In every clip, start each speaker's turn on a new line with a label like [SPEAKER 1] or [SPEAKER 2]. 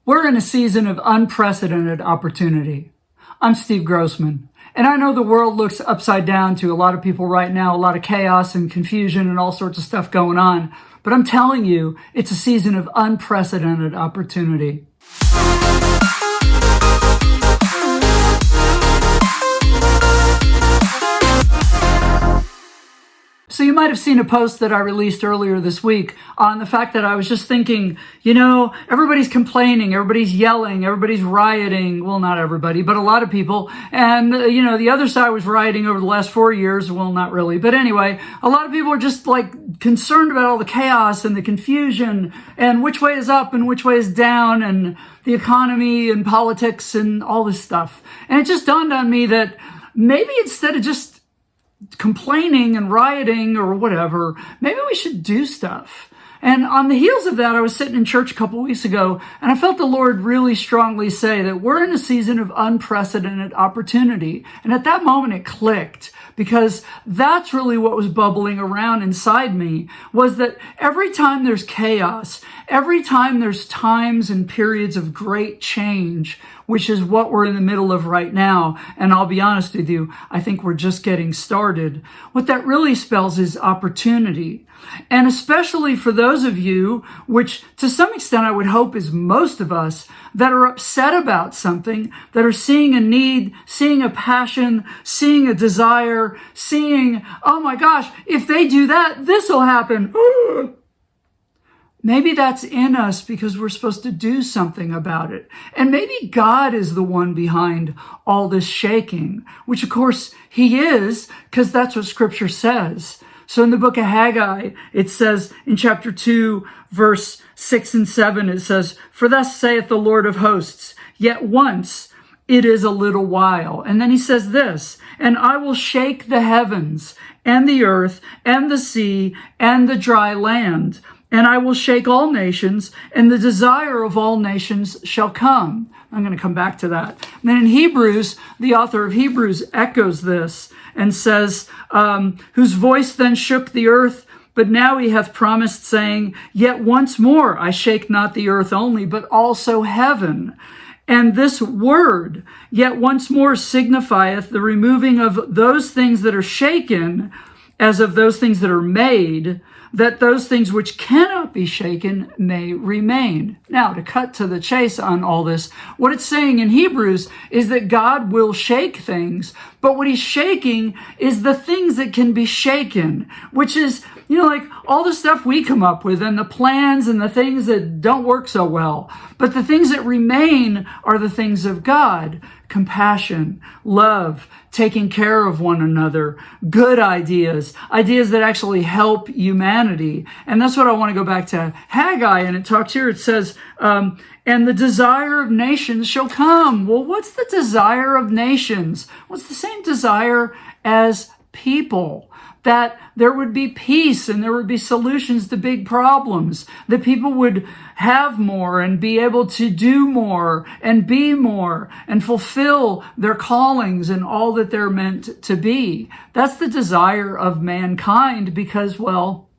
[SPEAKER 1] We're in a season of unprecedented opportunity. I'm Steve Grossman, and I know the world looks upside down to a lot of people right now, a lot of chaos and confusion and all sorts of stuff going on. But I'm telling you, it's a season of unprecedented opportunity. So you might have seen a post that I released earlier this week on the fact that I was just thinking, everybody's complaining, everybody's yelling, everybody's rioting. Well, not everybody, but a lot of people. And, the other side was rioting over the last 4 years. Well, not really. But anyway, a lot of people are just concerned about all the chaos and the confusion and which way is up and which way is down and the economy and politics and all this stuff. And it just dawned on me that maybe instead of just complaining and rioting or whatever, maybe we should do stuff. And on the heels of that, I was sitting in church a couple weeks ago, and I felt the Lord really strongly say that we're in a season of unprecedented opportunity. And at that moment, it clicked, because that's really what was bubbling around inside me, was that every time there's chaos, every time there's times and periods of great change, which is what we're in the middle of right now, and I'll be honest with you, I think we're just getting started. What that really spells is opportunity. And especially for those of you, which to some extent I would hope is most of us, that are upset about something, that are seeing a need, seeing a passion, seeing a desire, seeing, oh my gosh, if they do that, this will happen. Maybe that's in us because we're supposed to do something about it. And maybe God is the one behind all this shaking, which of course he is, because that's what scripture says. So in the book of Haggai, it says in chapter 2, verse 6 and 7, it says, "For thus saith the Lord of hosts, yet once it is a little while." And then he says this, "And I will shake the heavens and the earth and the sea and the dry land. And I will shake all nations, and the desire of all nations shall come." I'm going to come back to that. And then in Hebrews, the author of Hebrews echoes this and says, "Whose voice then shook the earth, but now he hath promised, saying, Yet once more I shake not the earth only, but also heaven. And this word, yet once more, signifieth the removing of those things that are shaken, as of those things that are made, that those things which cannot be shaken may remain." Now, to cut to the chase on all this, what it's saying in Hebrews is that God will shake things, but what he's shaking is the things that can be shaken, which is, all the stuff we come up with and the plans and the things that don't work so well. But the things that remain are the things of God: compassion, love, taking care of one another, good ideas that actually help humanity. And that's what I want to go back to Haggai, and it talks here, it says, "And the desire of nations shall come." Well, what's the desire of nations? Well, it's the same desire as people, that there would be peace and there would be solutions to big problems, that people would have more and be able to do more and be more and fulfill their callings and all that they're meant to be. That's the desire of mankind because,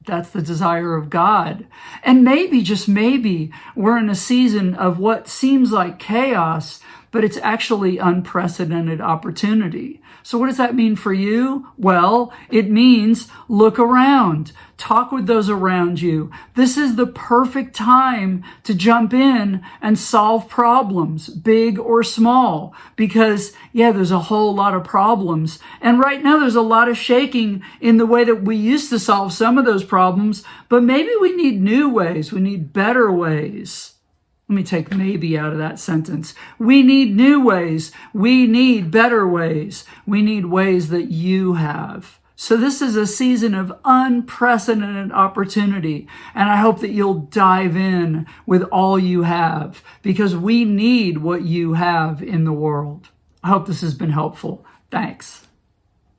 [SPEAKER 1] that's the desire of God. And maybe, just maybe, we're in a season of what seems like chaos, but it's actually unprecedented opportunity. So what does that mean for you? Well, it means look around. Talk with those around you. This is the perfect time to jump in and solve problems, big or small, because, there's a whole lot of problems. And right now there's a lot of shaking in the way that we used to solve some of those problems, but maybe we need new ways. We need better ways. Let me take maybe out of that sentence. We need new ways. We need better ways. We need ways that you have. So this is a season of unprecedented opportunity. And I hope that you'll dive in with all you have, because we need what you have in the world. I hope this has been helpful. Thanks.